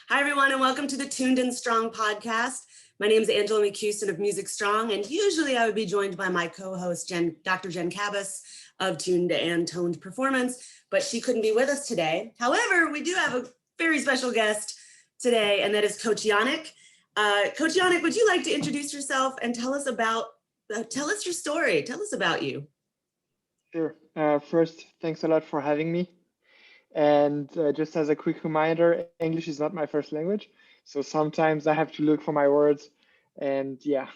Hi, everyone, and welcome to the Tuned and Strong podcast. My name is Angela McCuiston of Musicstrong, and usually I would be joined by my co-host, Dr. Jen Cabas of Tuned and Toned Performance, but she couldn't be with us today. However, we do have a very special guest today, and that is Coach Yannick. Coach Yannick, would you like to introduce yourself and tell us your story? Tell us about you. Sure. First, thanks a lot for having me. And just as a quick reminder, English is not my first language. So sometimes I have to look for my words. And yeah,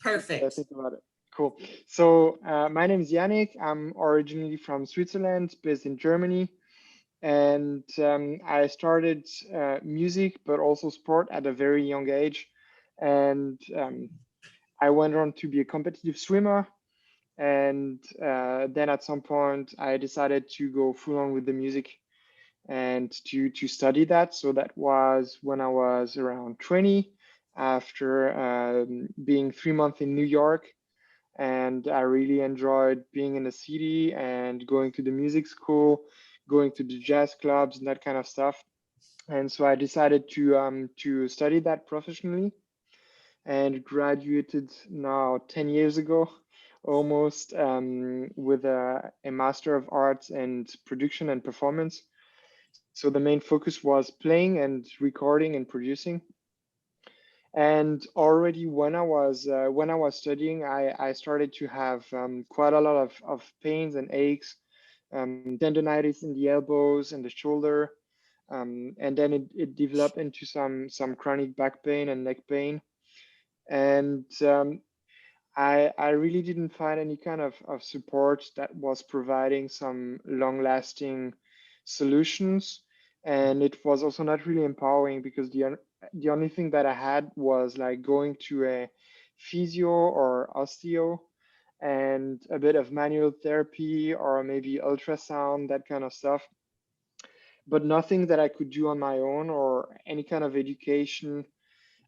Perfect. think about it. Cool. So my name is Yannick. I'm originally from Switzerland, based in Germany. And I started music, but also sport at a very young age. And I went on to be a competitive swimmer. And then at some point, I decided to go full on with the music and to study that. So that was when I was around 20, after being 3 months in New York. And I really enjoyed being in the city and going to the music school, going to the jazz clubs and that kind of stuff. And so I decided to study that professionally and graduated now 10 years ago almost, with a Master of Arts in Production and Performance. So the main focus was playing and recording and producing. And already when I was studying, I started to have quite a lot of pains and aches, tendonitis in the elbows and the shoulder, and then it developed into some chronic back pain and neck pain. And I really didn't find any kind of support that was providing some long-lasting solutions. And it was also not really empowering because the only thing that I had was like going to a physio or osteo and a bit of manual therapy or maybe ultrasound, that kind of stuff, but nothing that I could do on my own or any kind of education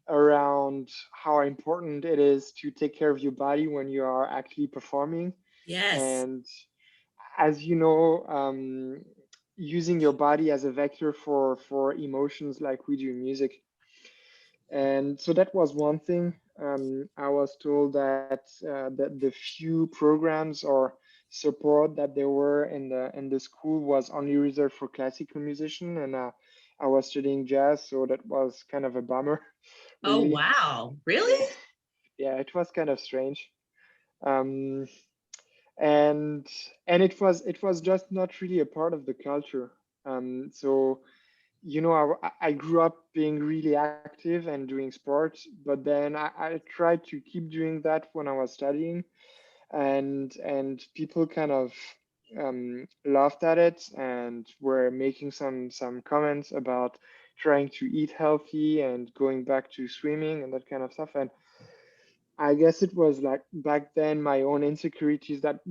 around how important it is to take care of your body when you are actually performing. Yes. And as you know, using your body as a vector for emotions like we do in music. And so that was one thing. I was told that the few programs or support that there were in the school was only reserved for classical musician, and I was studying jazz, so that was kind of a bummer, Oh, really. wow. Really? Yeah, yeah, it was kind of strange. Um, and it was just not really a part of the culture. So I grew up being really active and doing sports, but then I tried to keep doing that when I was studying, and people kind of laughed at it and were making some comments about trying to eat healthy and going back to swimming and that kind of stuff. And I guess it was like back then my own insecurities that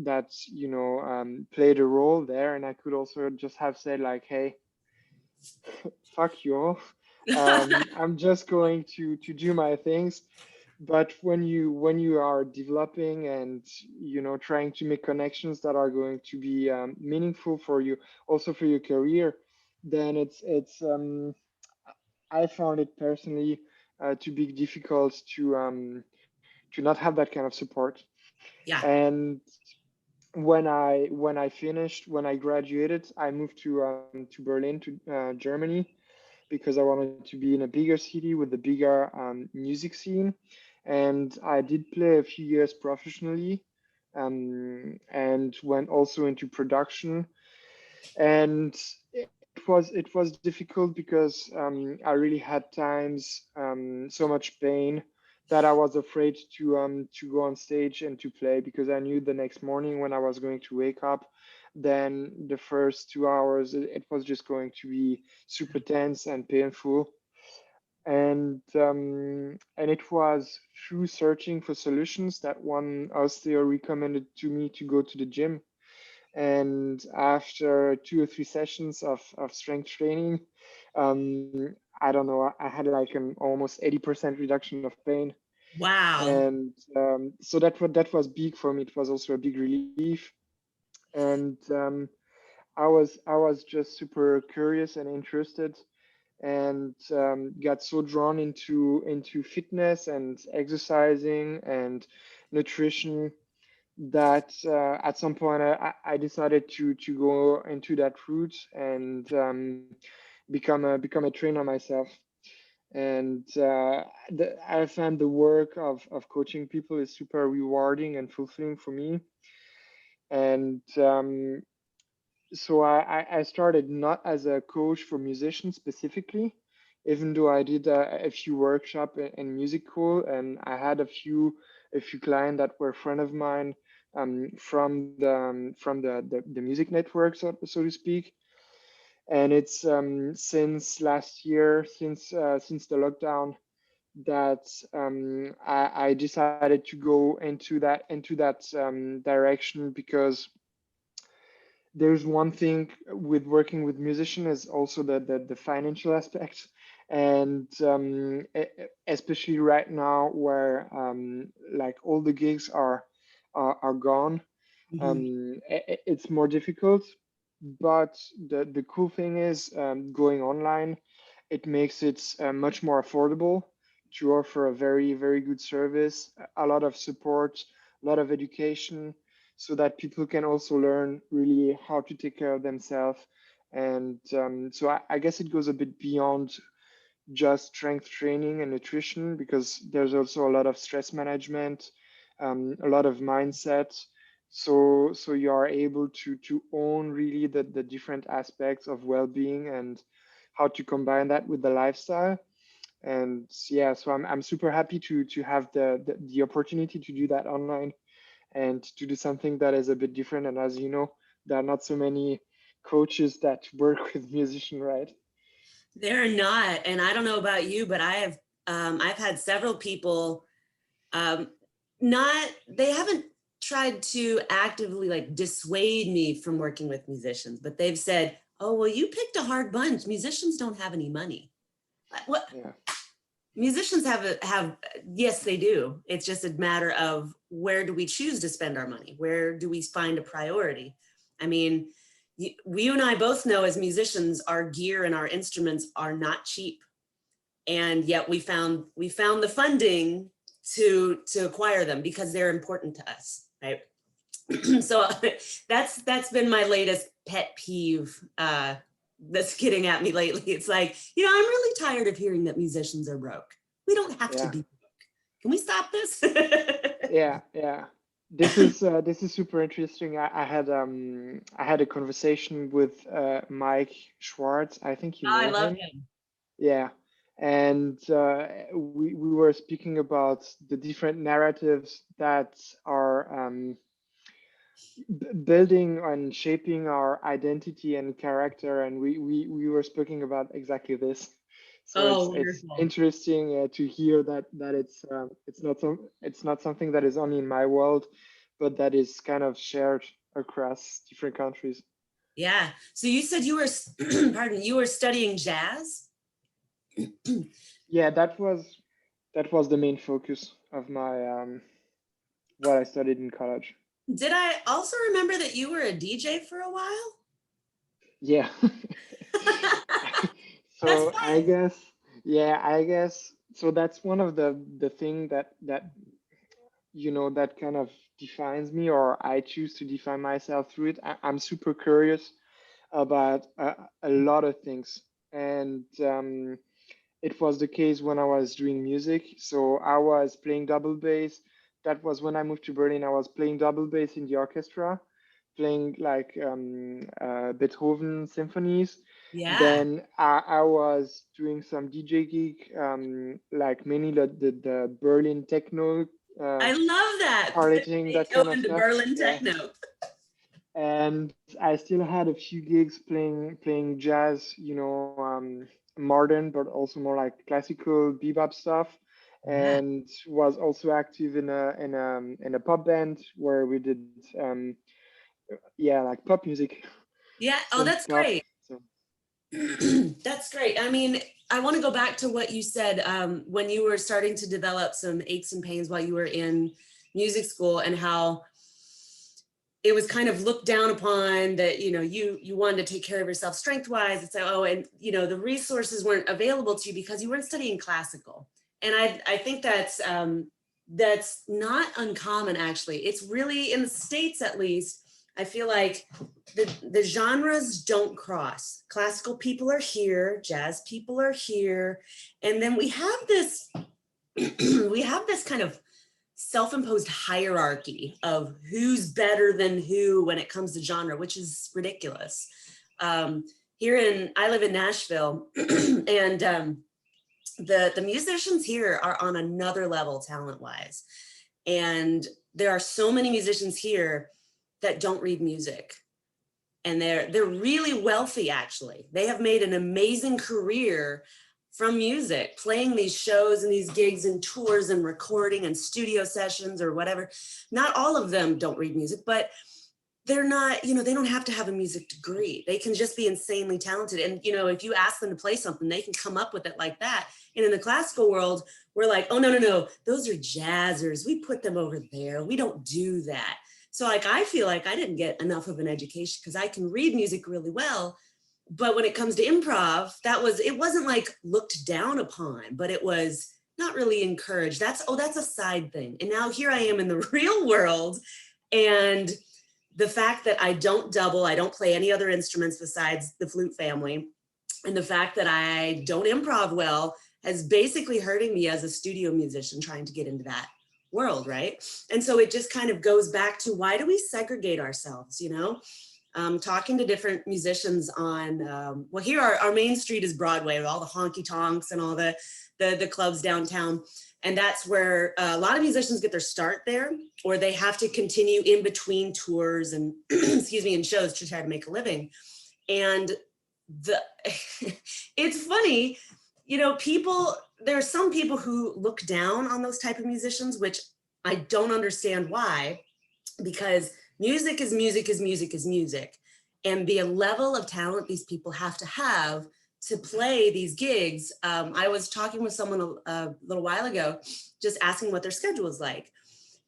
played a role there, and I could also just have said like, "Hey, fuck you all. I'm just going to do my things." But when you are developing and trying to make connections that are going to be meaningful for you, also for your career, then it's I found it personally to be difficult to not have that kind of support. Yeah. And when I graduated, I moved to Berlin, to Germany, because I wanted to be in a bigger city with a bigger music scene. And I did play a few years professionally, and went also into production. And it was difficult because I really had times, so much pain, that I was afraid to go on stage and to play, because I knew the next morning when I was going to wake up, then the first 2 hours it was just going to be super tense and painful. And it was through searching for solutions that one osteo recommended to me to go to the gym. And after 2 or 3 sessions of strength training, I don't know, I had like an almost 80% reduction of pain. Wow. And so that was big for me. It was also a big relief. And I was just super curious and interested. and got so drawn into fitness and exercising and nutrition that at some point I decided to go into that route and become a trainer myself. And I found the work of coaching people is super rewarding and fulfilling for me. And so I started not as a coach for musicians specifically, even though I did a few workshops in music school, and I had a few clients that were friend of mine from the music network, so to speak. And it's since last year, since the lockdown, that I decided to go into that direction, because there's one thing with working with musician is also the financial aspect. And especially right now, where like all the gigs are gone, Mhm. it's more difficult. But the cool thing is, going online, it makes it much more affordable to offer a very, very good service, a lot of support, a lot of education, so that people can also learn really how to take care of themselves. And so I guess it goes a bit beyond just strength training and nutrition, because there's also a lot of stress management, a lot of mindset. So you are able to own really the different aspects of well-being and how to combine that with the lifestyle. And yeah, so I'm super happy to have the opportunity to do that online and to do something that is a bit different. And as you know, there are not so many coaches that work with musicians, right? They're not, and I don't know about you, but I've had several people um, not they haven't tried to actively like dissuade me from working with musicians, but they've said, "Oh, well, you picked a hard bunch. Musicians don't have any money." What Yeah. musicians have yes, they do. It's just a matter of where do we choose to spend our money? Where do we find a priority? I mean, you and I both know as musicians, our gear and our instruments are not cheap, and yet we found the funding to acquire them because they're important to us, right? So that's been my latest pet peeve that's getting at me lately. It's like, I'm really tired of hearing that musicians are broke. We don't have to Yeah. be broke. Can we stop this? Yeah, yeah. This is super interesting. I had a conversation with Mike Schwartz. I think you I know love him. him. Yeah, and we were speaking about the different narratives that are building and shaping our identity and character, and we were speaking about exactly this. So Oh, it's wonderful. interesting to hear that it's not something that is only in my world, but that is kind of shared across different countries. Yeah. So you said you were, pardon, you were studying jazz? Yeah, that was the main focus of my what I studied in college. Did I also remember that you were a DJ for a while? Yeah. That's So I fun. guess, yeah, I guess so. That's one of the thing that kind of defines me, or I choose to define myself through it. I'm super curious about a lot of things, and it was the case when I was doing music. So I was playing double bass. That was when I moved to Berlin. I was playing double bass in the orchestra, playing like Beethoven symphonies. Yeah. Then I was doing some DJ gig, like mainly the Berlin techno uh, I love that. partying, that Go kind of into stuff. Berlin Yeah, techno. and I still had a few gigs playing jazz, modern, but also more like classical bebop stuff, Yeah. and was also active in a pop band where we did yeah, like pop music, Yeah. Oh, synth that's pop. great. So That's great. I mean, I want to go back to what you said when you were starting to develop some aches and pains while you were in music school, and how it was kind of looked down upon that, you wanted to take care of yourself strength wise. It's like, oh, and the resources weren't available to you because you weren't studying classical. And I think that's not uncommon, actually. It's really, in the States at least, I feel like the genres don't cross. Classical people are here, jazz people are here. And then we have this, we have this kind of self-imposed hierarchy of who's better than who when it comes to genre, which is ridiculous. I live in Nashville, and the musicians here are on another level talent-wise. And there are so many musicians here that don't read music. And they're really wealthy, actually. They have made an amazing career from music, playing these shows and these gigs and tours and recording and studio sessions or whatever. Not all of them don't read music, but they're not, they don't have to have a music degree. They can just be insanely talented. And, if you ask them to play something, they can come up with it like that. And in the classical world, we're like, oh, no, those are jazzers. We put them over there. We don't do that. So I feel like I didn't get enough of an education because I can read music really well. But when it comes to improv, it wasn't like looked down upon, but it was not really encouraged. That's a side thing. And now here I am in the real world. And the fact that I don't double, I don't play any other instruments besides the flute family, and the fact that I don't improv well has basically hurting me as a studio musician trying to get into that world, right? And so it just kind of goes back to, why do we segregate ourselves, talking to different musicians on, here our main street is Broadway with all the honky tonks and all the clubs downtown. And that's where a lot of musicians get their start there, or they have to continue in between tours and, and shows to try to make a living. And it's funny, there are some people who look down on those type of musicians, which I don't understand why, because music is music is music is music. And the level of talent these people have to play these gigs. I was talking with someone a little while ago, just asking what their schedule is like.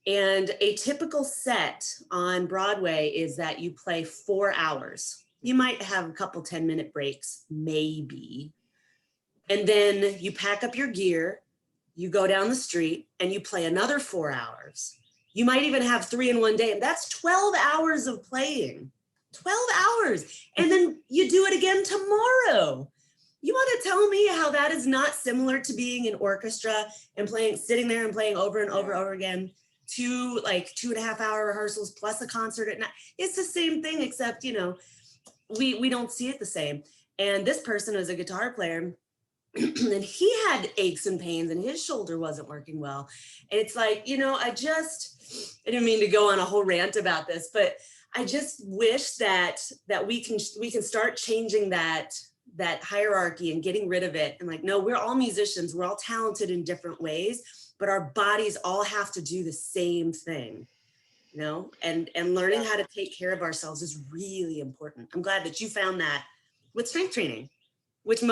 And a typical set on Broadway is that you play 4 hours. You might have a couple 10-minute breaks, maybe. And then you pack up your gear, you go down the street, and you play another 4 hours. You might even have 3 in one day, and that's 12 hours of playing. 12 hours. And then you do it again tomorrow. You want to tell me how that is not similar to being in orchestra and sitting there and playing over and over again, 2.5 hour rehearsals plus a concert at night? It's the same thing, except, we don't see it the same. And this person was a guitar player, and he had aches and pains and his shoulder wasn't working well. And it's like, I didn't mean to go on a whole rant about this, but I just wish that we can start changing that hierarchy and getting rid of it. And like, no, we're all musicians. We're all talented in different ways, but our bodies all have to do the same thing, and learning how to take care of ourselves is really important. I'm glad that you found that with strength training, which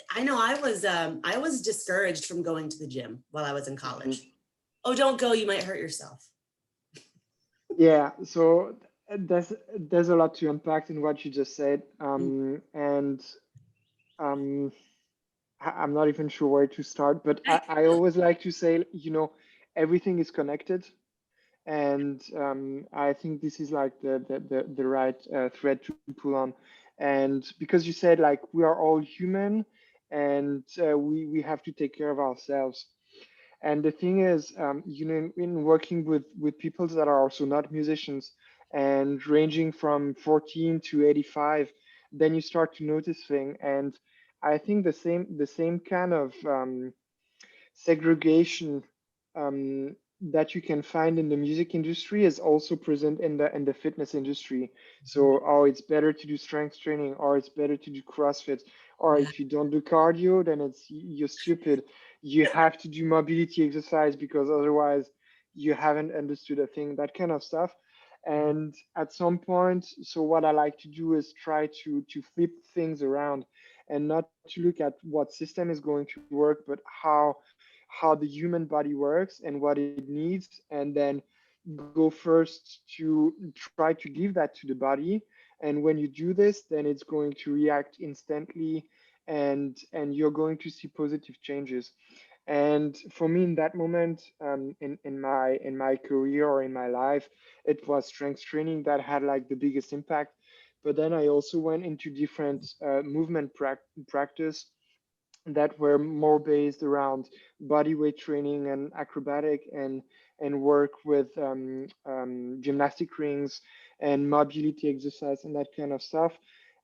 I know I was discouraged from going to the gym while I was in college. Mm-hmm. Oh, don't go, you might hurt yourself. Yeah, so there's a lot to unpack in what you just said. And I'm not even sure where to start, but I always like to say, everything is connected. And I think this is like the right thread to pull on. And because you said, like, we are all human, and we have to take care of ourselves. And the thing is, in working with people that are also not musicians and ranging from 14 to 85, then you start to notice things. And I think the same kind of segregation that you can find in the music industry is also present in the fitness industry. So, it's better to do strength training, or it's better to do CrossFit, or if you don't do cardio, then you're stupid. You have to do mobility exercise because otherwise you haven't understood a thing, that kind of stuff. And at some point, so what I like to do is try to flip things around and not to look at what system is going to work, but how the human body works and what it needs, and then go first to try to give that to the body. And when you do this, then it's going to react instantly, and you're going to see positive changes. And for me, in that moment, in my career or in my life, it was strength training that had like the biggest impact. But then I also went into different movement practice that were more based around body weight training and acrobatic, and work with gymnastic rings and mobility exercise and that kind of stuff.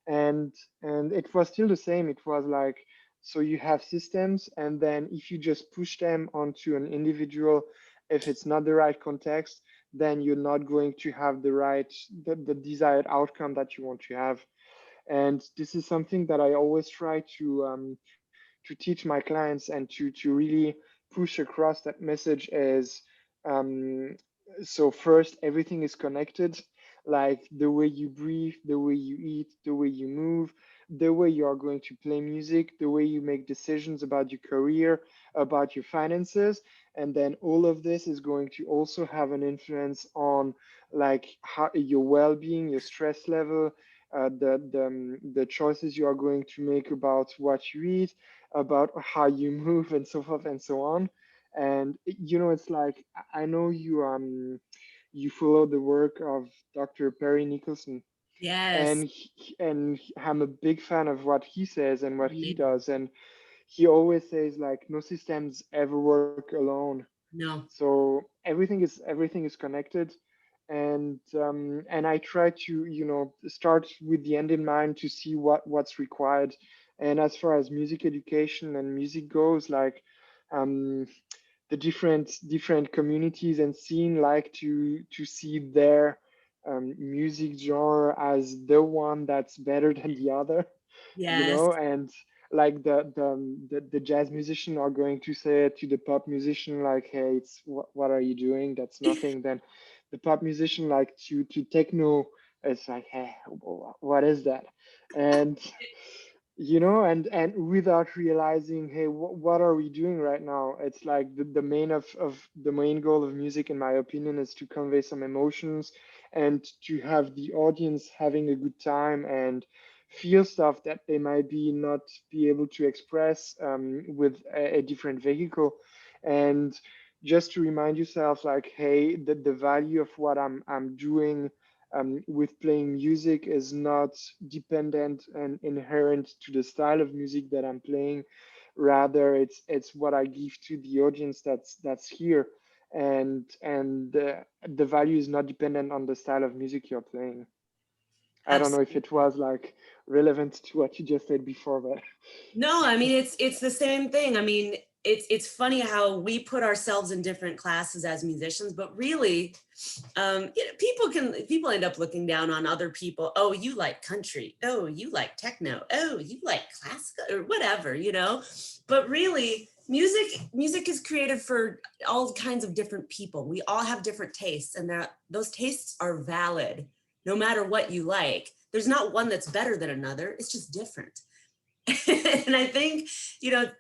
And it was still the same. It was like, so you have systems, and then if you just push them onto an individual, if it's not the right context, then you're not going to have the desired outcome that you want to have. And this is something that I always try to teach my clients, and to really push across that message is, um, so first, everything is connected, like the way you breathe, the way you eat, the way you move, the way you are going to play music, the way you make decisions about your career, about your finances. And then all of this is going to also have an influence on like how your well-being, your stress level, the choices you are going to make about what you eat, about how you move, and so forth and so on. And it's like, I know you follow the work of Dr. Perry Nickelston, Yes. and I'm a big fan of what he says and what he Amazing. does. And he always says like no systems ever work alone. No. So everything is connected. And I try to start with the end in mind to see what's required. And as far as music education and music goes, like, um, the different communities and scene like to see their music genre as the one that's better than the other, Yes. and like the jazz musician are going to say to the pop musician like, hey, it's what are you doing, that's nothing. Then the pop musician like to techno, it's like, hey, what is that? And and without realizing, hey, what are we doing right now? It's like the main goal of music, in my opinion, is to convey some emotions, and to have the audience having a good time and feel stuff that they might not be able to express with a different vehicle. And just to remind yourself like, hey, the value of what I'm doing with playing music is not dependent and inherent to the style of music that I'm playing. Rather, it's what I give to the audience that's here, and the value is not dependent on the style of music you're playing. I don't know if it Absolutely. was like relevant to what you just said before, but No, I mean it's the same thing. I mean, it's funny how we put ourselves in different classes as musicians, but really, people end up looking down on other people. Oh, you like country. Oh, you like techno. Oh, you like classical or whatever, But really, music is created for all kinds of different people. We all have different tastes, and those tastes are valid no matter what you like. There's not one that's better than another. It's just different. And I think,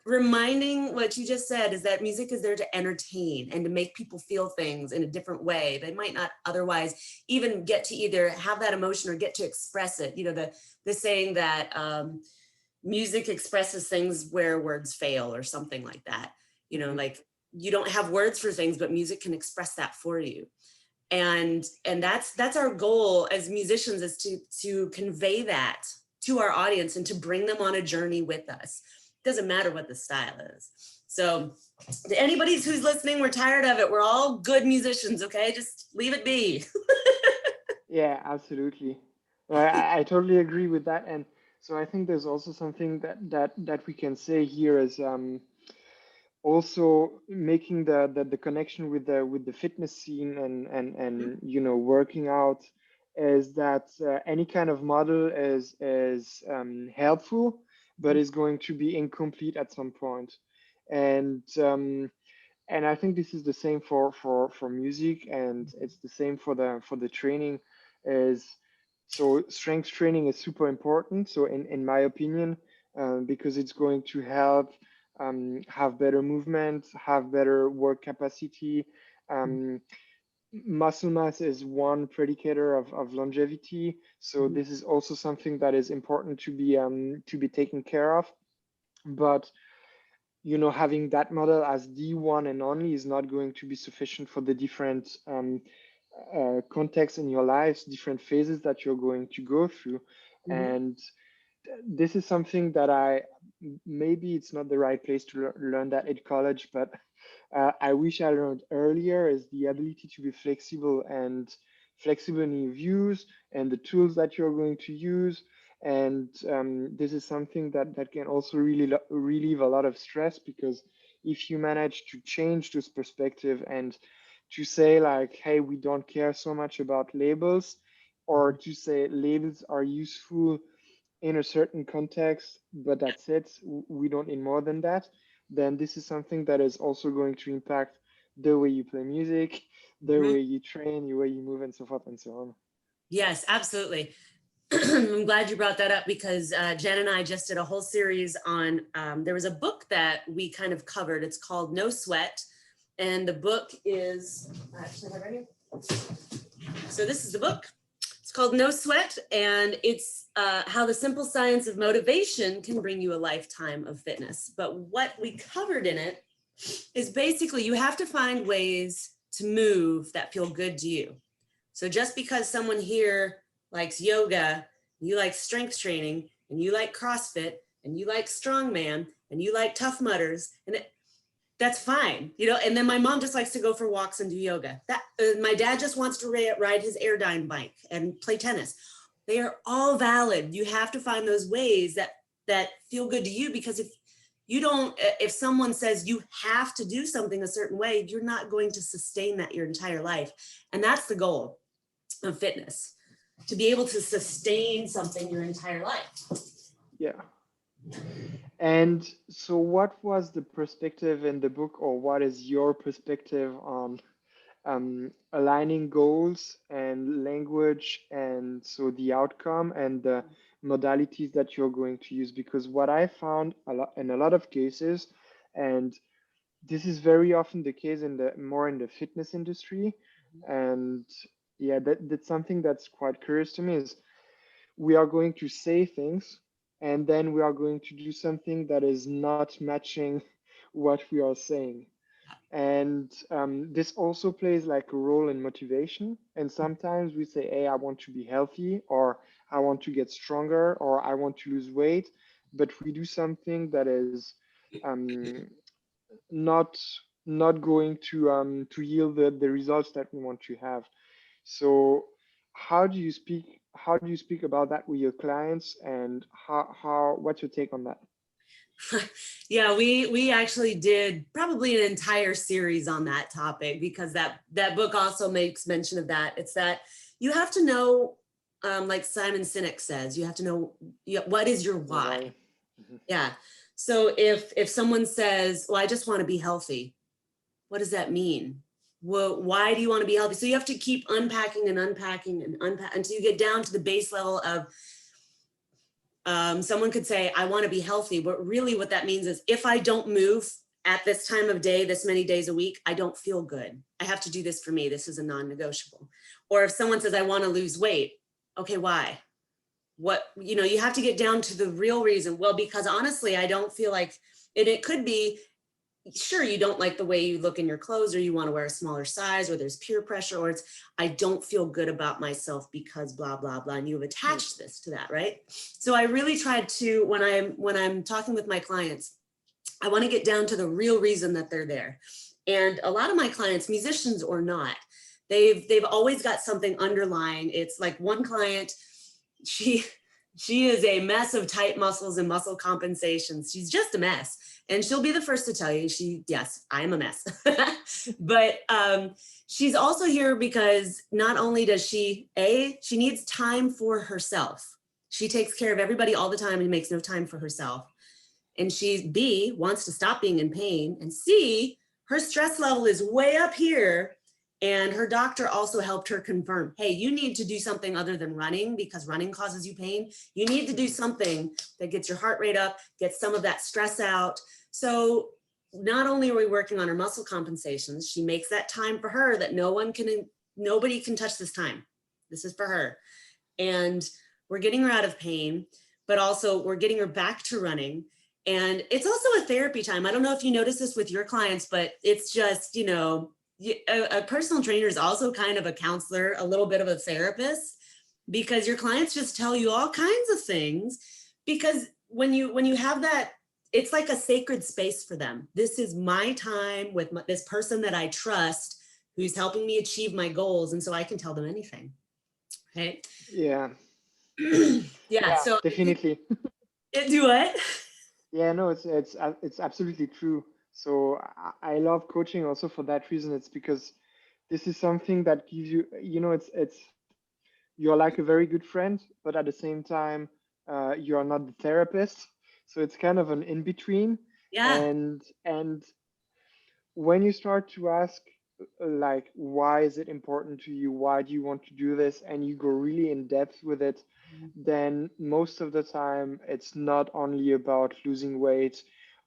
reminding what you just said is that music is there to entertain and to make people feel things in a different way. They might not otherwise even get to either have that emotion or get to express it. The saying that music expresses things where words fail, or something like that. Mhm. Like you don't have words for things, but music can express that for you. And that's our goal as musicians, is to convey that to our audience and to bring them on a journey with us. It doesn't matter what the style is. So to anybody who's listening, we're tired of it. We're all good musicians. Okay, just leave it be. Yeah, absolutely. I totally agree with that. And so I think there's also something that we can say here is, also making the connection with the fitness scene, and working out, is that any kind of model is helpful, but is going to be incomplete at some point. And um, and I think this is the same for music, and it's the same for the training. Is So strength training is super important. So in my opinion, because it's going to help have better movement, have better work capacity, um, muscle mass is one predicator of longevity. So Mhm. this is also something that is important to be taken care of. But having that model as the one and only is not going to be sufficient for the different contexts in your lives, different phases that you're going to go through. Mhm. And this is something that maybe it's not the right place to learn that at college, but I wish I learned earlier, is the ability to be flexible in your views and the tools that you're going to use. And this is something that can also really relieve a lot of stress, because if you manage to change this perspective and to say like, hey, we don't care so much about labels, or Mhm. to say labels are useful in a certain context, but that's it, we don't need more than that, then this is something that is also going to impact the way you play music, the Mhm. way you train, the way you move, and so forth and so on. Yes, absolutely. I'm glad you brought that up because Jen and I just did a whole series on, there was a book that we kind of covered. It's called No Sweat. And the book is, actually, I have it right here. So this is the book. It's called No Sweat, and it's how the simple science of motivation can bring you a lifetime of fitness. But what we covered in it is basically you have to find ways to move that feel good to you. So just because someone here likes yoga, you like strength training, and you like CrossFit, and you like strongman, and you like Tough Mudders, and that's fine, And then my mom just likes to go for walks and do yoga. My dad just wants to ride his Airdyne bike and play tennis. They are all valid. You have to find those ways that feel good to you, because if someone says you have to do something a certain way, you're not going to sustain that your entire life. And that's the goal of fitness, to be able to sustain something your entire life. Yeah. And so what was the perspective in the book, or what is your perspective on aligning goals and language, and so the outcome and the modalities that you're going to use? Because what I found in a lot of cases, and this is very often the case in the fitness industry, and yeah, that's something that's quite curious to me, is we are going to say things, and then we are going to do something that is not matching what we are saying. And this also plays like a role in motivation. And sometimes we say, hey, I want to be healthy, or I want to get stronger, or I want to lose weight, but we do something that is um, not not going to yield the results that we want to have. So how do you speak about that with your clients, and how what's your take on that? Yeah, we actually did probably an entire series on that topic, because that book also makes mention of that. It's that you have to know, like Simon Sinek says, you have to know what is your The why. why. Mhm. Yeah. So if someone says, well, I just want to be healthy, what does that mean? Well, why do you want to be healthy? So you have to keep unpacking and unpacking and unpack until you get down to the base level of, someone could say, I want to be healthy, but really what that means is, if I don't move at this time of day, this many days a week, I don't feel good. I have to do this for me. This is a non-negotiable. Or if someone says, I want to lose weight, okay, why? You have to get down to the real reason. Well, because honestly, I don't feel like, and it could be, sure, you don't like the way you look in your clothes, or you want to wear a smaller size, or there's peer pressure, or it's, I don't feel good about myself because blah, blah, blah. And you've Mm. attached this to that, right? So I really tried to, when I'm talking with my clients, I want to get down to the real reason that they're there. And a lot of my clients, musicians or not, they've always got something underlying. It's like one client, she she is a mess of tight muscles and muscle compensations. She's just a mess. And she'll be the first to tell you, yes, I'm a mess. But she's also here because not only does she needs time for herself. She takes care of everybody all the time and makes no time for herself. And she, B, wants to stop being in pain. And C, her stress level is way up here. And her doctor also helped her confirm, hey, you need to do something other than running, because running causes you pain. You need to do something that gets your heart rate up, gets some of that stress out. So not only are we working on her muscle compensations, she makes that time for her that no one can nobody can touch this time. This is for her. And we're getting her out of pain, but also we're getting her back to running. And it's also a therapy time. I don't know if you notice this with your clients, but it's just, you know, a personal trainer is also kind of a counselor, a little bit of a therapist, because your clients just tell you all kinds of things. Because when you have that, it's like a sacred space for them. This is my time with this person that I trust, who's helping me achieve my goals. And so I can tell them anything. Okay. Yeah, Yeah. yeah, So definitely. do what? Yeah, no, it's absolutely true. So I love coaching also for that reason. It's because this is something that gives you, it's you're like a very good friend, but at the same time, you are not the therapist. So it's kind of an in between. Yeah. And when you start to ask, like, why is it important to you? Why do you want to do this? And you go really in depth with it, then most of the time it's not only about losing weight,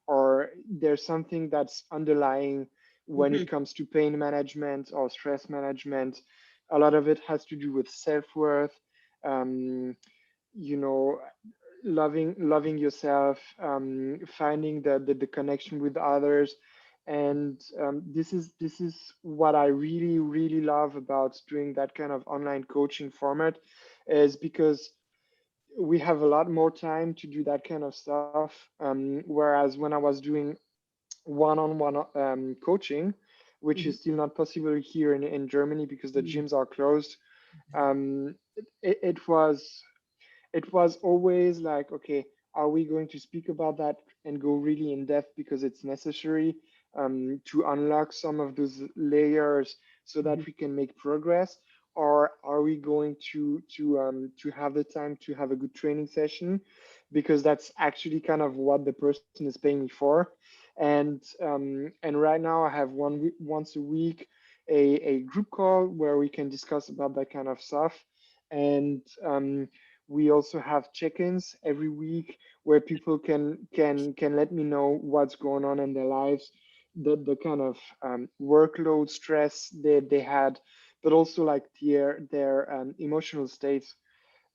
or there's something that's underlying when it Mhm. comes to pain management or stress management. A lot of it has to do with self-worth, um, you know, loving yourself, finding the connection with others. And this is what I really love about doing that kind of online coaching format, is because we have a lot more time to do that kind of stuff. Whereas when I was doing one-on-one coaching, which is Mhm. still not possible here in Germany because the Mhm. gyms are closed, it was always like, okay, are we going to speak about that and go really in depth because it's necessary, to unlock some of those layers so that Mhm. we can make progress? Or are we going to have the time to have a good training session, because that's actually kind of what the person is paying me for? And right now I have once a week a group call where we can discuss about that kind of stuff. And we also have check-ins every week where people can let me know what's going on in their lives, the kind of workload stress they had, but also like their emotional states,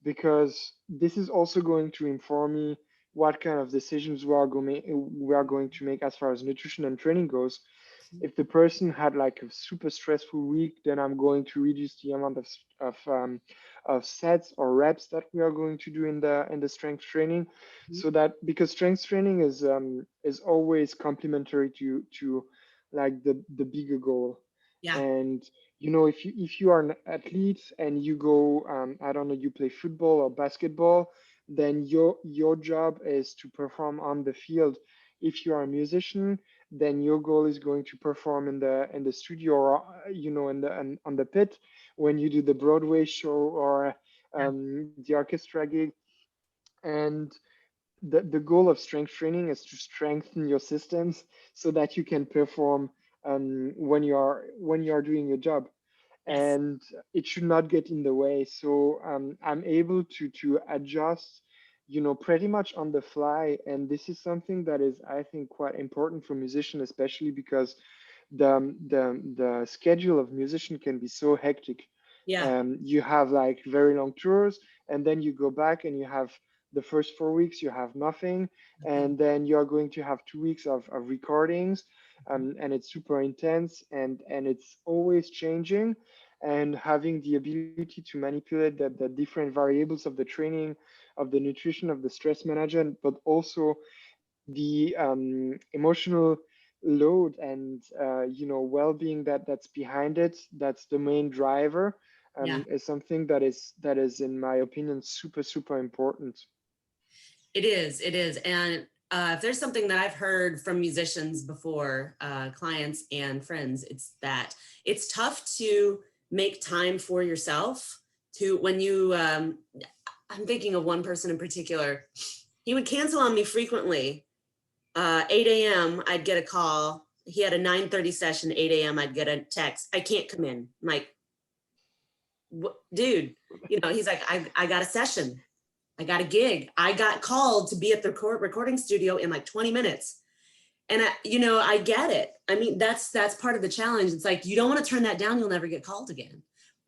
because this is also going to inform me what kind of decisions we are going to make as far as nutrition and training goes. If the person had like a super stressful week, then I'm going to reduce the amount of sets or reps that we are going to do in the strength training, so that, because strength training is always complementary to like the bigger goal. Yeah. And if you are an athlete and you go, I don't know, you play football or basketball, then your job is to perform on the field. If you are a musician, then your goal is going to perform in the studio, or on the pit when you do the Broadway show, or Yeah. the orchestra gig. And the goal of strength training is to strengthen your systems so that you can perform, when you are doing your job. Yes. And it should not get in the way. So I'm able to adjust, pretty much on the fly. And this is something that is, I think, quite important for musicians, especially because the schedule of musician can be so hectic. Yeah. You have like very long tours, and then you go back and you have the first 4 weeks you have nothing, Mhm. and then you're going to have 2 weeks of recordings, and it's super intense, and it's always changing. And having the ability to manipulate the different variables of the training, of the nutrition, of the stress management, but also the emotional load and well-being that's behind it, that's the main driver, Yeah. is something that is in my opinion super important. It is. It is. And if there's something that I've heard from musicians before, clients and friends, it's that it's tough to make time for yourself. To when you, I'm thinking of one person in particular. He would cancel on me frequently. 8 a.m. I'd get a call. He had a 9:30 session. 8 a.m. I'd get a text. I can't come in. I'm like, dude, he's like, I got a session. I got a gig. I got called to be at the recording studio in like 20 minutes. And I get it. I mean, that's part of the challenge. It's like, you don't want to turn that down. You'll never get called again.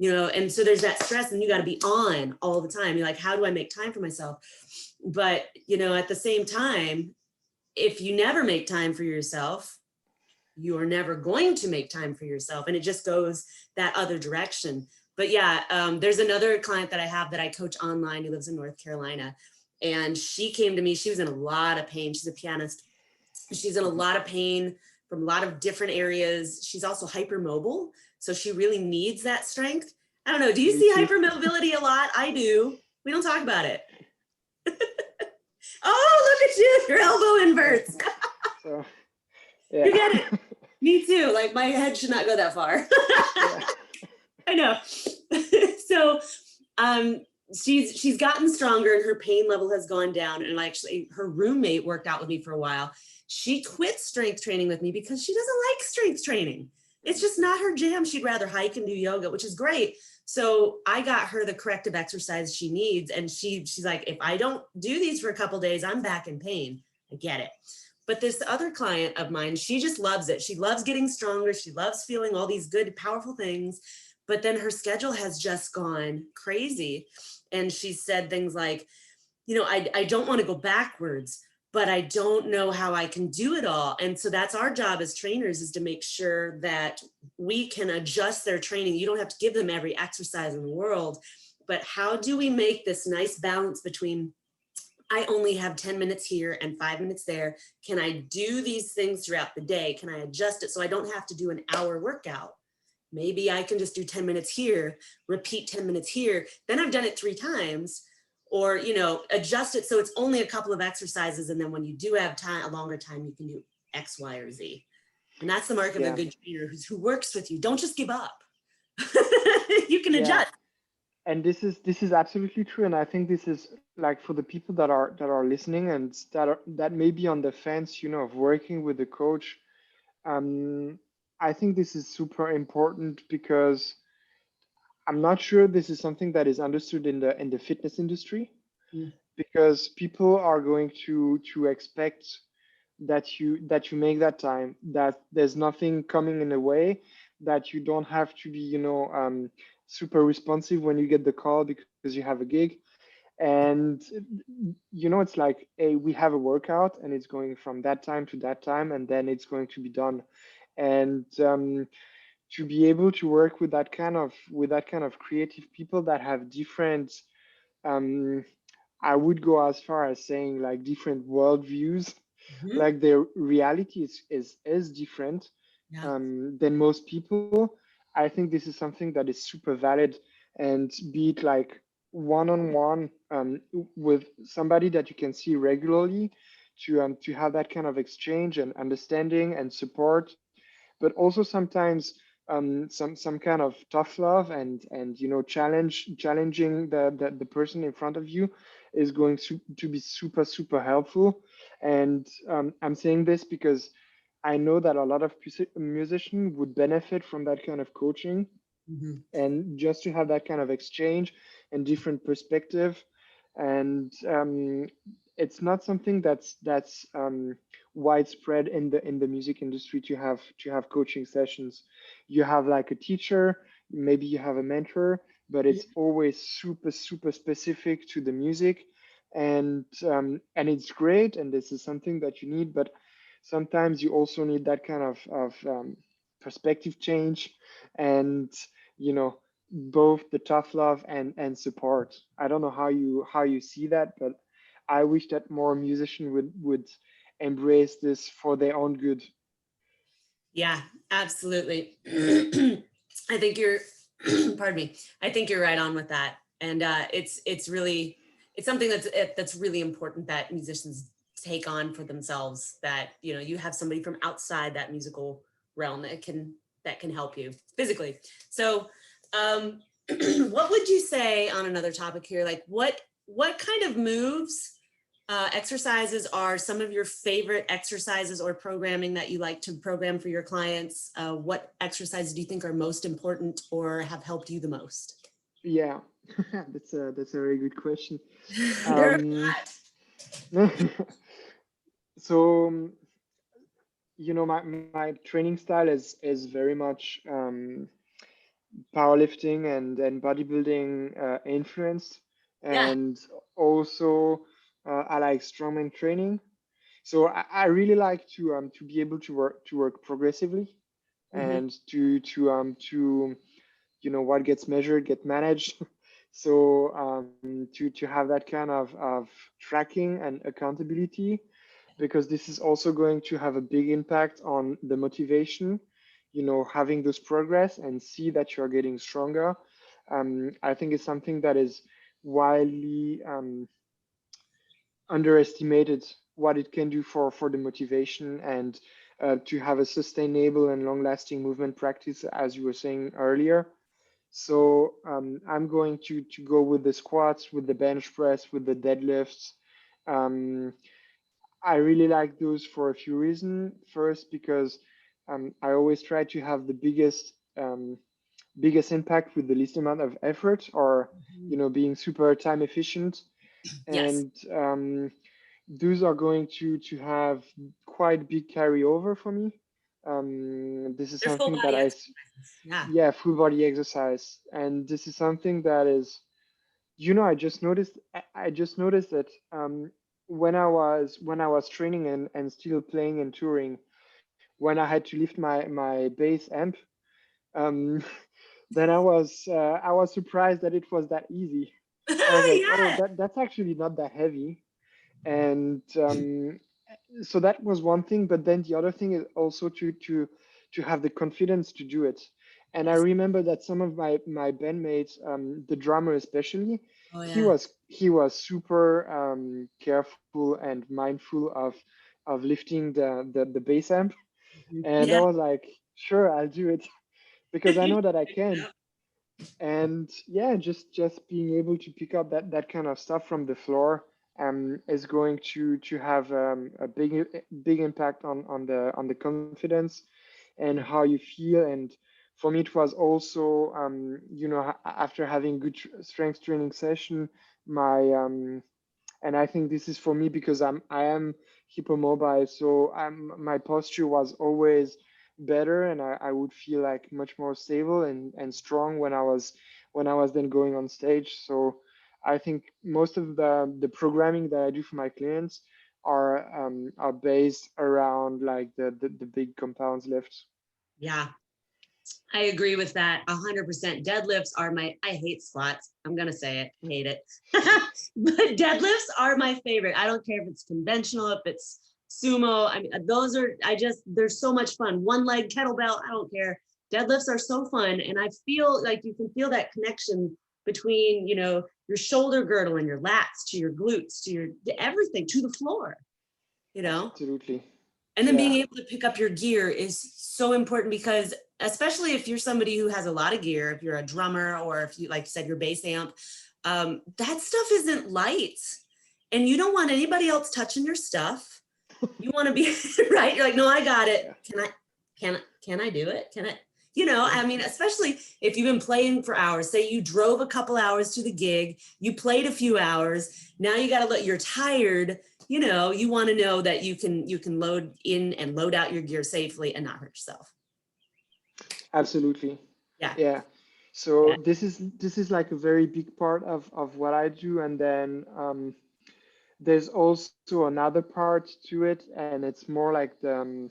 and so there's that stress and you got to be on all the time. You're like, how do I make time for myself? But, at the same time, if you never make time for yourself, you're never going to make time for yourself. And it just goes that other direction. But yeah, there's another client that I have that I coach online who lives in North Carolina. And she came to me, she was in a lot of pain. She's a pianist. She's in a lot of pain from a lot of different areas. She's also hypermobile. So she really needs that strength. I don't know. Do you see hypermobility a lot? I do. We don't talk about it. Oh, look at you. Your elbow inverts. So, yeah. You get it. Me too. Like my head should not go that far. Yeah. I know. So she's gotten stronger and her pain level has gone down. And actually her roommate worked out with me for a while. She quit strength training with me because she doesn't like strength training. It's just not her jam. She'd rather hike and do yoga, which is great. So I got her the corrective exercise she needs. And she's like, if I don't do these for a couple of days, I'm back in pain. I get it. But this other client of mine, she just loves it. She loves getting stronger. She loves feeling all these good, powerful things. But then her schedule has just gone crazy. And she said things like, I don't want to go backwards, but I don't know how I can do it all. And so that's our job as trainers, is to make sure that we can adjust their training. You don't have to give them every exercise in the world, but how do we make this nice balance between, I only have 10 minutes here and 5 minutes there. Can I do these things throughout the day? Can I adjust it so I don't have to do an hour workout? Maybe I can just do 10 minutes here, repeat 10 minutes here. Then I've done it 3 times. Or, adjust it so it's only a couple of exercises. And then when you do have time, a longer time, you can do X, Y, or Z. And that's the mark of a good trainer who works with you. Don't just give up. You can adjust. And this is absolutely true. And I think this is like for the people that are listening and that may be on the fence, of working with a coach. I think this is super important because I'm not sure this is something that is understood in the fitness industry, because people are going to expect that you make that time, that there's nothing coming in the way, that you don't have to be super responsive when you get the call because you have a gig. And it's like, hey, we have a workout and it's going from that time to that time and then it's going to be done. And to be able to work with that kind of creative people that have different, I would go as far as saying like different worldviews, like their reality is different than most people. I think this is something that is super valid, and be it like one-on-one with somebody that you can see regularly, to have that kind of exchange and understanding and support, but also sometimes some kind of tough love and challenging the person in front of you is going to be super helpful. And I'm saying this because I know that a lot of musicians would benefit from that kind of coaching, and just to have that kind of exchange and different perspective. And it's not something that's widespread in the music industry to have coaching sessions. You have like a teacher, maybe you have a mentor, but it's always super specific to the music. And it's great, and this is something that you need, but sometimes you also need that kind of perspective change, and both the tough love and support. I don't know how you see that, but I wish that more musicians would embrace this for their own good. Yeah, absolutely. I think you're, pardon me. I think you're right on with that. And it's something that's really important that musicians take on for themselves, that, you have somebody from outside that musical realm that can help you physically. So what would you say on another topic here? Like what kind of moves, exercises are some of your favorite exercises or programming that you like to program for your clients? What exercises do you think are most important or have helped you the most? Yeah, that's a very good question. So my training style is very much powerlifting and bodybuilding influenced, Yeah. and also I like strongman training. So I really like to be able to work progressively, Hmm. and to what gets measured get managed. So to have that kind of tracking and accountability, because this is also going to have a big impact on the motivation, having those progress and see that you're getting stronger. I think it's something that is widely underestimated, what it can do for the motivation, and to have a sustainable and long lasting movement practice, as you were saying earlier. So I'm going to go with the squats, with the bench press, with the deadlifts. Um, I really like those for a few reasons. First, because I always try to have the biggest impact with the least amount of effort, or being super time efficient. Yes. And those are going to have quite big carryover for me. This is They're full something that body exercises. Yeah. yeah, full body exercise, and this is something that is, I just noticed that when I was training and still playing and touring, when I had to lift my bass amp, um, then I was surprised that it was that easy. I was like, oh, Yeah. that's actually not that heavy. And so that was one thing, but then the other thing is also to have the confidence to do it. And I Yes. remember that some of my bandmates, the drummer especially, Oh he yeah. was he was super careful and mindful of lifting the bass amp. Mhm. And I Yeah. was like, sure, I'll do it because I know that I can. Yep. And yeah, just being able to pick up that kind of stuff from the floor is going to have a big impact on the confidence and how you feel. And for me, it was also after having good strength training session, my and I think this is for me because I am hypermobile, so my posture was always better, and I would feel like much more stable and strong when I was then going on stage. So I think most of the programming that I do for my clients are based around like the big compounds lifts. Yeah. I agree with that 100%. Deadlifts are I hate squats. I'm going to say it. I hate it. But deadlifts are my favorite. I don't care if it's conventional, if it's sumo. I mean, they're so much fun. One leg kettlebell, I don't care. Deadlifts are so fun. And I feel like you can feel that connection between, your shoulder girdle and your lats to your glutes, to everything, to the floor, you know? Absolutely. And then being Yeah. able to pick up your gear is so important because especially if you're somebody who has a lot of gear, if you're a drummer or if you, like you said, your bass amp, that stuff isn't light and you don't want anybody else touching your stuff. You want to be right. You're like, no, I got it. Yeah. Can I do it? I mean, especially if you've been playing for hours, say you drove a couple hours to the gig, you played a few hours. Now you got to you're tired. You want to know that you can load in and load out your gear safely and not hurt yourself. Absolutely. Yeah. Yeah. So this is like a very big part of what I do, and then there's also another part to it, and it's more like the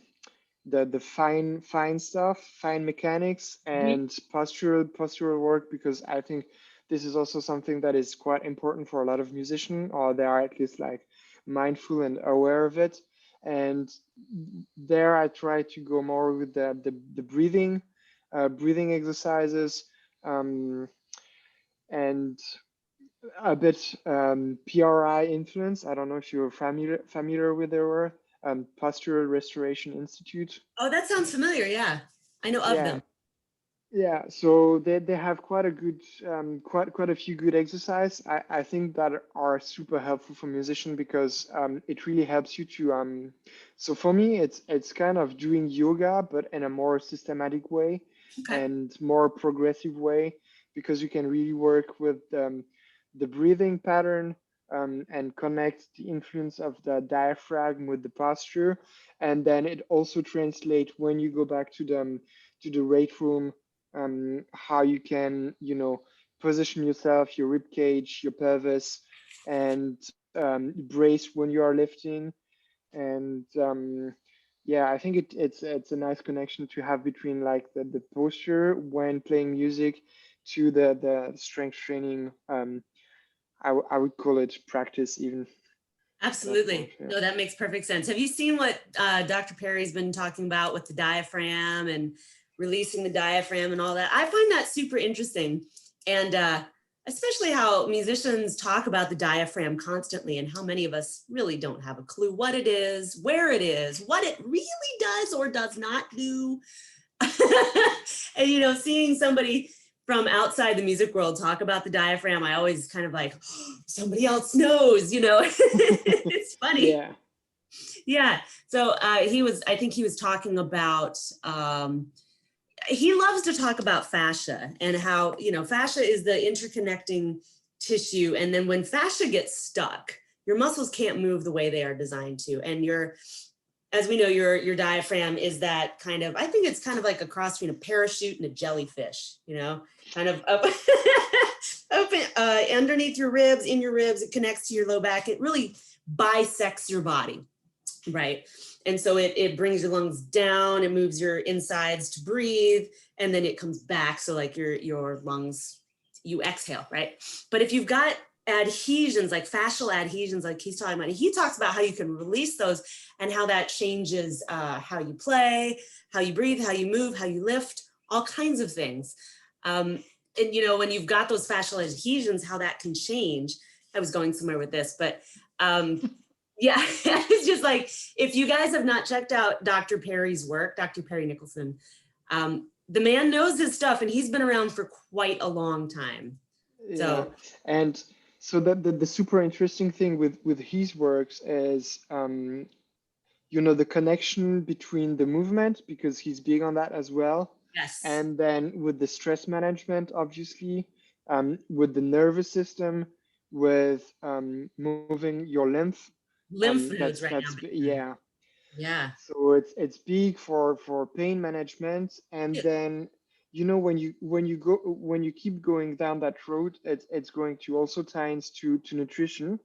fine stuff, fine mechanics, Mhm. and postural work, because I think this is also something that is quite important for a lot of musicians, or they are at least like mindful and aware of it. And there I try to go more with the breathing exercises, um, and a bit PRI influence. I don't know if you're familiar with their work, Postural Restoration Institute. Oh, that sounds familiar. Yeah. I know of Yeah, them. yeah. So they have quite a good quite a few good exercise. I think that are super helpful for musicians, because it really helps you to so for me it's kind of doing yoga but in a more systematic way Okay. and more progressive way, because you can really work with the breathing pattern, and connect the influence of the diaphragm with the posture. And then it also translates when you go back to the weight room, how you can, position yourself, your rib cage, your pelvis, and brace when you are lifting. And yeah, I think it's a nice connection to have between like the posture when playing music to the strength training. I would call it practice even. That part, Absolutely. yeah. No, that makes perfect sense. Have you seen what Dr. Perry's been talking about with the diaphragm and releasing the diaphragm and all that? I find that super interesting. And especially how musicians talk about the diaphragm constantly and how many of us really don't have a clue what it is, where it is, what it really does or does not do. And, seeing somebody from outside the music world talk about the diaphragm, I always kind of like, oh, somebody else knows, It's funny. Yeah. Yeah. So I think he was talking about, he loves to talk about fascia and how, fascia is the interconnecting tissue. And then when fascia gets stuck, your muscles can't move the way they are designed to. And as we know, your diaphragm is that kind of, I think it's kind of like a cross between a parachute and a jellyfish, kind of up, open underneath your ribs, in your ribs, it connects to your low back. It really bisects your body, right? And so it brings your lungs down, it moves your insides to breathe, and then it comes back. So like your lungs, you exhale, right? But if you've got adhesions, like fascial adhesions, like he's talking about, he talks about how you can release those and how that changes how you play, how you breathe, how you move, how you lift, all kinds of things. And when you've got those fascial adhesions, how that can change. I was going somewhere with this, but yeah, it's just like, if you guys have not checked out Dr. Perry's work, Dr. Perry Nickelston, the man knows his stuff and he's been around for quite a long time. Yeah. So And so that the super interesting thing with his works is the connection between the movement, because he's big on that as well, yes, and then with the stress management, obviously, with the nervous system, with moving your lymph. lymph nodes That's right now. that's yeah. Yeah. So it's big for pain management, and Yeah. then when you keep going down that road, it's going to also tie into nutrition,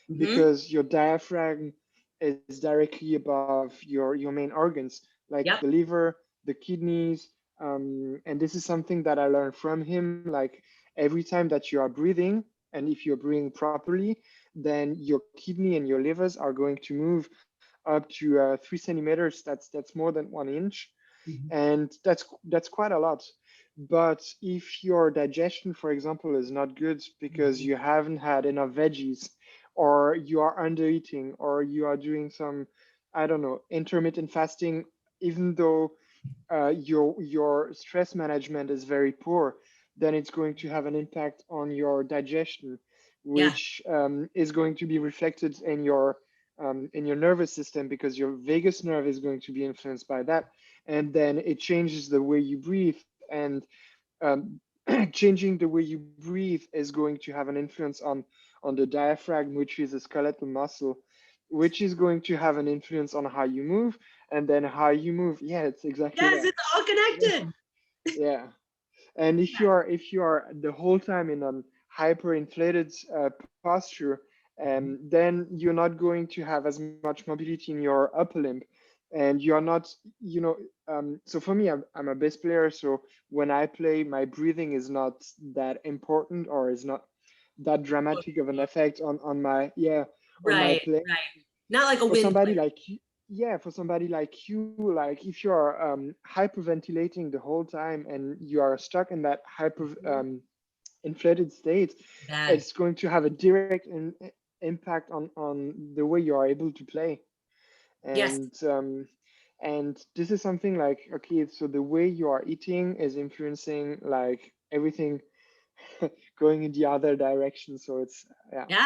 Mm-hmm. because your diaphragm is directly above your main organs, like Yep. the liver, the kidneys, and this is something that I learned from him. Like every time that you are breathing, and if you're breathing properly, then your kidney and your livers are going to move up to 3 centimeters. That's more than 1 inch, Mhm. and that's quite a lot. But if your digestion, for example, is not good because Mhm. you haven't had enough veggies, or you are under eating, or you are doing some, I don't know, intermittent fasting, even though your stress management is very poor, then it's going to have an impact on your digestion, Yeah. which is going to be reflected in your nervous system, because your vagus nerve is going to be influenced by that, and then it changes the way you breathe, and um, changing the way you breathe is going to have an influence on the diaphragm, which is a skeletal muscle, which is going to have an influence on how you move, and then how you move. Yeah, it's exactly Yes, that. it's all connected. Yeah. And if you are the whole time in an hyperinflated posture, then you're not going to have as much mobility in your upper limb, and you're not, you know. So for me, I'm a bass player, so when I play, my breathing is not that important, or is not that dramatic of an effect on my, yeah, on my Right, play. right. Not like a For wind somebody player. like you, yeah, for somebody like you, like if you are hyperventilating the whole time, and you are stuck in that hyper inflated state, Bad. it's going to have a direct impact on the way you are able to play. Yes. And this is something like, okay, so the way you are eating is influencing like everything going in the other direction. So it's, yeah. Yeah.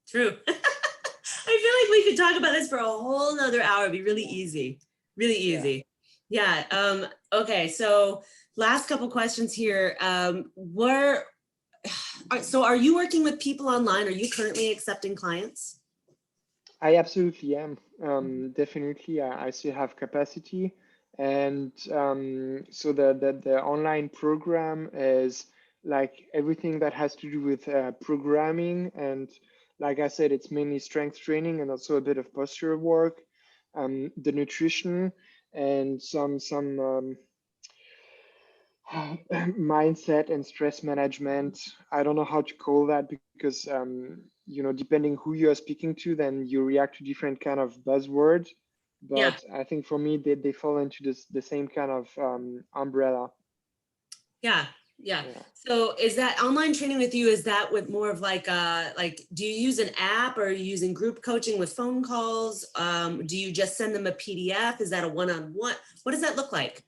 True. I feel like we could talk about this for a whole nother hour. It'd be really easy. Really Yeah. easy. Yeah. Okay. So last couple questions here. So are you working with people online? Are you currently accepting clients? I absolutely am. Definitely, I still have capacity, And so the online program is like everything that has to do with programming. And like I said, it's mainly strength training and also a bit of posture work, the nutrition, and some mindset and stress management. I don't know how to call that because depending who you are speaking to, then you react to different kind of buzzwords. Yeah. But I think for me, they fall into the same kind of umbrella. Yeah. Yeah. Yeah. So is that online training with you? Is that with more of like do you use an app, or are you using group coaching with phone calls? Do you just send them a PDF? Is that a one-on-one? What does that look like?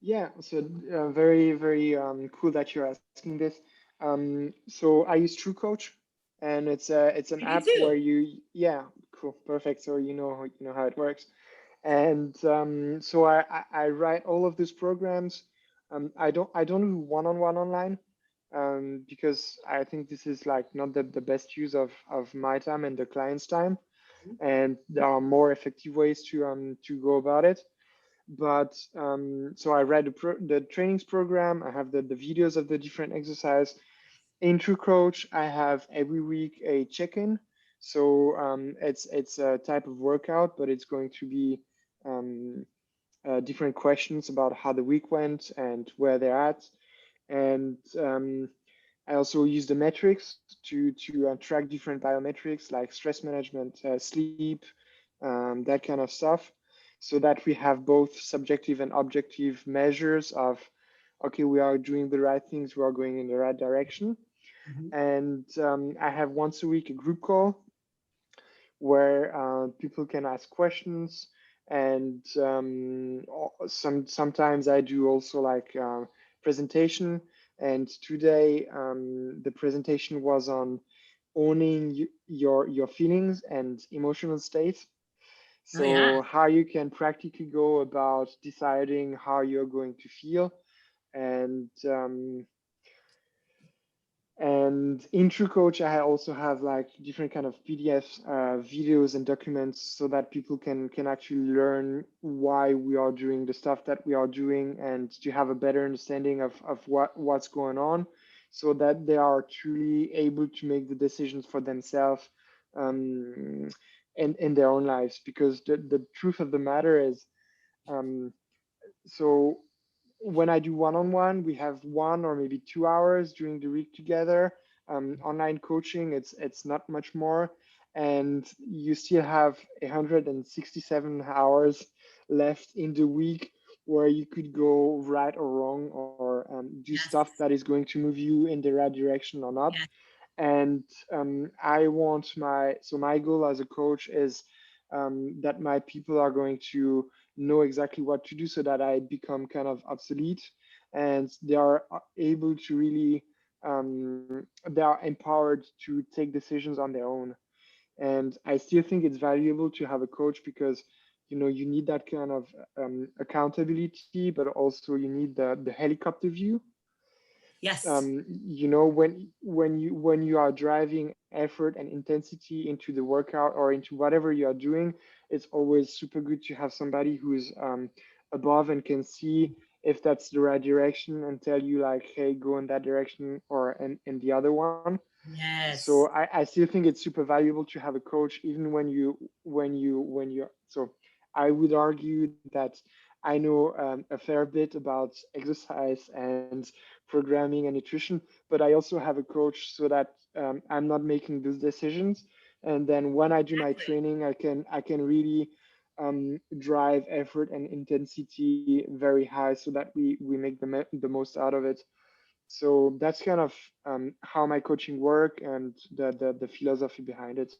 Yeah, so very, very cool that you're asking this. So I use TrueCoach, and it's an I do app too. where yeah, cool, perfect. So you know how it works. And so I write all of these programs. I don't do one-on-one online because I think this is like not the best use of my time and the client's time, and there are more effective ways to go about it. But so I read the trainings program. I have the videos of the different exercise. In True Coach, I have every week a check-in. So it's a type of workout, but it's going to be um, different questions about how the week went and where they're at. And I also use the metrics to track different biometrics like stress management, sleep, that kind of stuff, so that we have both subjective and objective measures of, okay, we are doing the right things, we are going in the right direction. Mhm. And I have once a week a group call where people can ask questions, and sometimes I do also like presentation. And today the presentation was on owning your feelings and emotional state. Oh yeah. So how you can practically go about deciding how you're going to feel. And in TrueCoach, I also have like different kind of PDFs, videos and documents, so that people can actually learn why we are doing the stuff that we are doing, and to have a better understanding of what's going on, so that they are truly able to make the decisions for themselves in their own lives. Because the truth of the matter is, um, so when I do one-on-one, we have 1 or maybe 2 hours during the week together. Online coaching, it's not much more, and you still have 167 hours left in the week where you could go right or wrong, or do Yes. stuff that is going to move you in the right direction or not. Yes. And I want my goal as a coach is that my people are going to know exactly what to do, so that I become kind of obsolete, and they are able to really they are empowered to take decisions on their own. And I still think it's valuable to have a coach, because you need that kind of accountability, but also you need the helicopter view. Yes. When you are driving effort and intensity into the workout or into whatever you are doing, it's always super good to have somebody who's above and can see if that's the right direction, and tell you like, hey, go in that direction or in the other one. So Yes. I still think it's super valuable to have a coach, even when you so I would argue that I know a fair bit about exercise and programming and nutrition, but I also have a coach, so that I'm not making those decisions. And then when I do my Exactly. training, I can really drive effort and intensity very high, so that we make the most out of it. So that's kind of how my coaching work, and the philosophy behind it.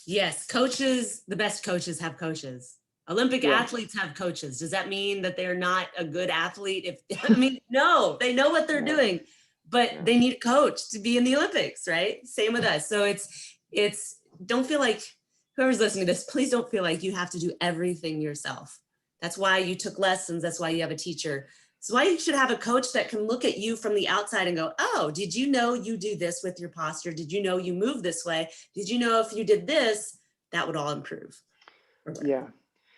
Yes. Coaches, the best coaches have coaches. Olympic Yeah, athletes have coaches. Does that mean that they're not a good athlete? If I mean, no, they know what they're yeah, doing, but yeah, they need a coach to be in the Olympics, right? Same with us. So it's don't feel like, whoever's listening to this, please don't feel like you have to do everything yourself. That's why you took lessons. That's why you have a teacher. That's why you should have a coach that can look at you from the outside and go, oh, did you know you do this with your posture? Did you know you move this way? Did you know if you did this, that would all improve or yeah. whatever?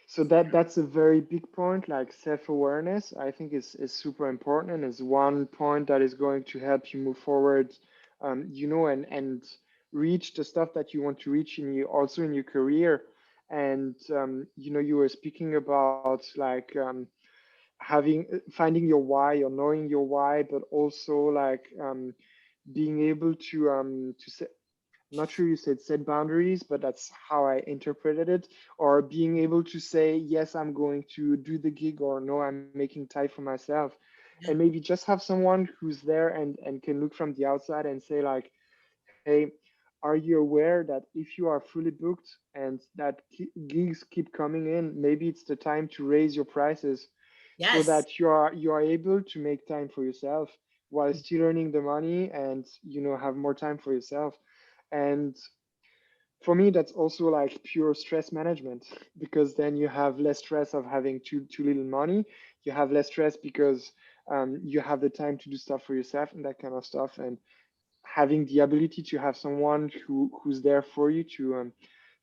So that's a very big point, like self-awareness. I think is super important and is one point that is going to help you move forward, and reach the stuff that you want to reach in you also in your career. And you were speaking about like finding your why or knowing your why, but also like being able to set, not sure you said set boundaries, but that's how I interpreted it. Or being able to say, yes, I'm going to do the gig, or no, I'm making time for myself. And Yeah. maybe just have someone who's there and can look from the outside and say, like, hey, are you aware that if you are fully booked and that gigs keep coming in, maybe it's the time to raise your prices so Yes. that you are able to make time for yourself while still earning the money and have more time for yourself. And for me, that's also like pure stress management because then you have less stress of having too little money. You have less stress because you have the time to do stuff for yourself and that kind of stuff. And having the ability to have someone who's there for you to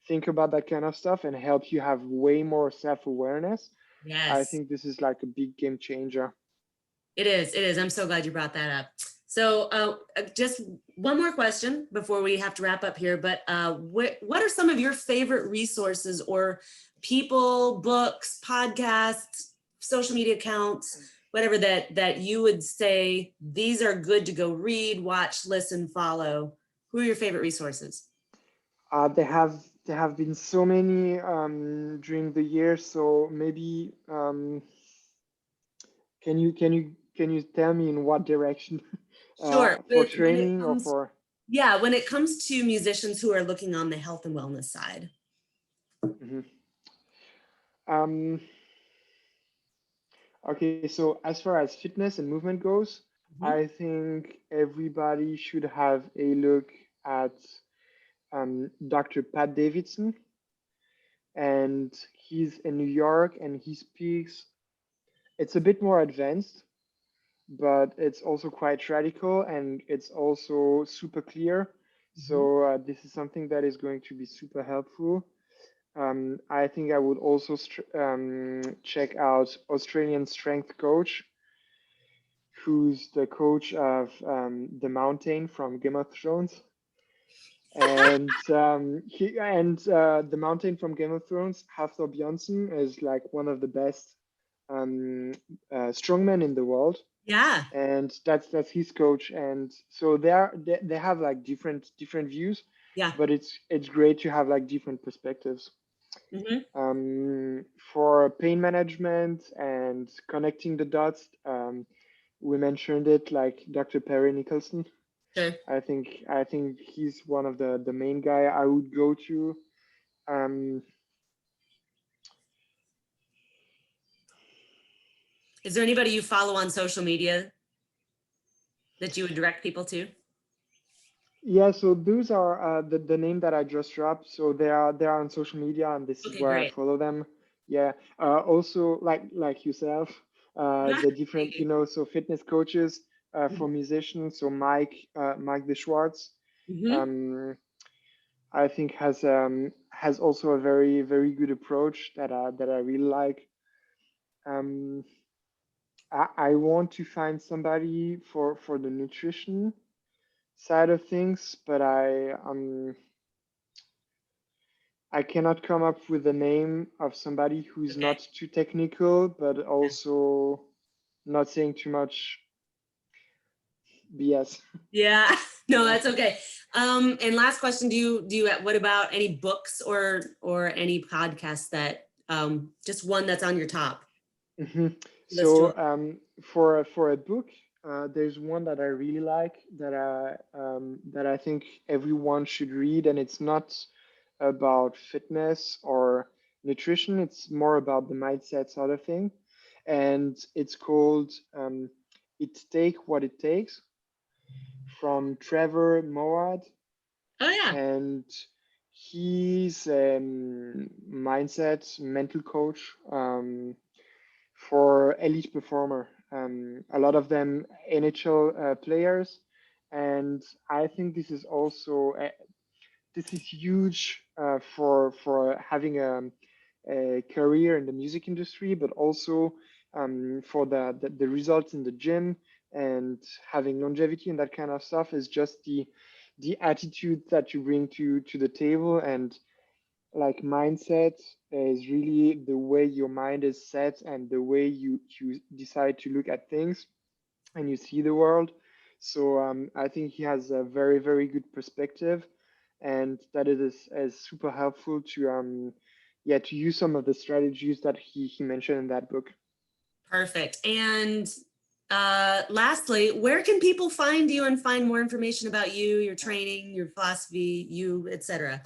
think about that kind of stuff and help you have way more self-awareness. I Yes. think this is like a big game changer. It is. It is. I'm so glad you brought that up. So, just one more question before we have to wrap up here. But what are some of your favorite resources or people, books, podcasts, social media accounts, whatever that you would say these are good to go read, watch, listen, follow? Who are your favorite resources? There have been so many during the year. So maybe can you tell me in what direction Sure. for When it training or comes, for? yeah, when it comes to musicians who are looking on the health and wellness side. Mhm. Um, okay, so as far as fitness and movement goes, Mhm. I think everybody should have a look at Dr. Pat Davidson, and he's in New York, and he speaks. It's a bit more advanced, but it's also quite radical, and it's also super clear. Mhm. So this is something that is going to be super helpful. I think I would also check out Australian Strength Coach, who's the coach of the Mountain from Game of Thrones. And the Mountain from Game of Thrones, Hafthor Bjornsson, is like one of the best um, strongmen in the world, Yeah. and that's his coach. And so they have like different views, Yeah. but it's great to have like different perspectives. Mhm. For pain management and connecting the dots, we mentioned it like Dr. Perry Nickelston. Sure. I think he's one of the main guy I would go to. Um, Is there anybody you follow on social media that you would direct people to? yeah, so those are the name that I just dropped. So they are on social media, and this is Okay, where I great. follow them. Yeah. Also, like yourself, the Thank different you. so fitness coaches for musicians. So Mike the Schwartz. Mhm. Um, I think has also a very good approach that I really like. Um, I want to find somebody for the nutrition side of things, but I cannot come up with the name of somebody who's Okay. not too technical, but also not saying too much BS. Yeah. No, Yeah. that's okay. And last question, do you what about any books or any podcasts that just one that's on your top hmm list to So for a book, there's one that I really like that I think everyone should read, and it's not about fitness or nutrition. It's more about the mindset sort of thing, and it's called "It Take What It Takes" from Trevor Moawad, Oh yeah. and he's a mindset mental coach. For elite performer. A lot of them NHL players, and I think this is huge for having a career in the music industry, but also for the results in the gym and having longevity and that kind of stuff is just the attitude that you bring to the table. And like mindset is really the way your mind is set and the way you decide to look at things and you see the world. So I think he has a very, very good perspective, and that it is super helpful to yeah, to use some of the strategies that he mentioned in that book. Perfect. And lastly, where can people find you and find more information about you, your training, your philosophy, you, etc.?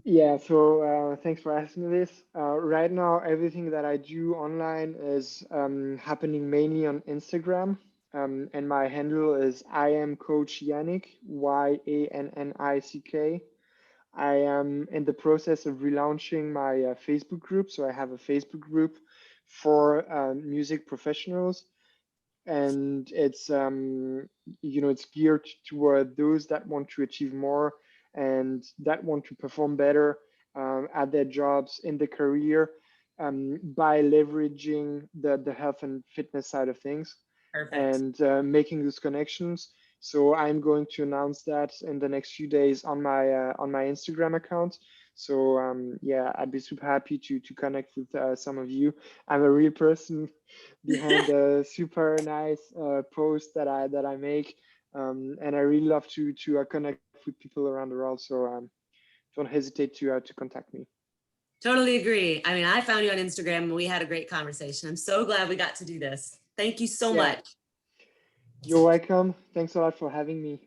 Yeah, so thanks for asking me this. Right now, everything that I do online is happening mainly on Instagram. And my handle is I am Coach Yannick, Yannick. I am in the process of relaunching my Facebook group. So I have a Facebook group for music professionals, and it's it's geared toward those that want to achieve more and that want to perform better at their jobs in the career by leveraging the health and fitness side of things Perfect. and making those connections. So I'm going to announce that in the next few days on my Instagram account. So yeah, I'd be super happy to connect with some of you. I'm a real person behind the super nice post that I make, and I really love to connect with people around the world. So don't hesitate to contact me. Totally agree. I mean, I found you on Instagram and we had a great conversation. I'm so glad we got to do this. Thank you so Yeah, much. you're welcome. Thanks a lot for having me.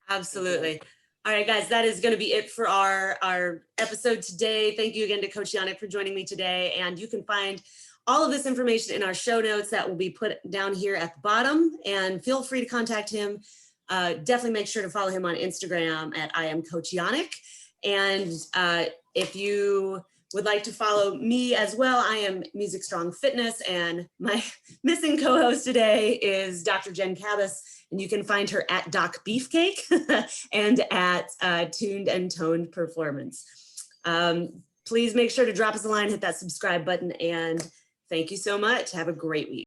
Absolutely. All right, guys, that is going to be it for our episode today. Thank you again to Coach Yannick for joining me today. And you can find all of this information in our show notes that will be put down here at the bottom. And feel free to contact him. Definitely make sure to follow him on Instagram at I am Coach Yannick. And if you would like to follow me as well, I am Musicstrong Fitness, and my missing co-host today is Dr. Jen Cabas, and you can find her at Doc Beefcake and at Tuned and Toned Performance. Please make sure to drop us a line, hit that subscribe button, and thank you so much. Have a great week.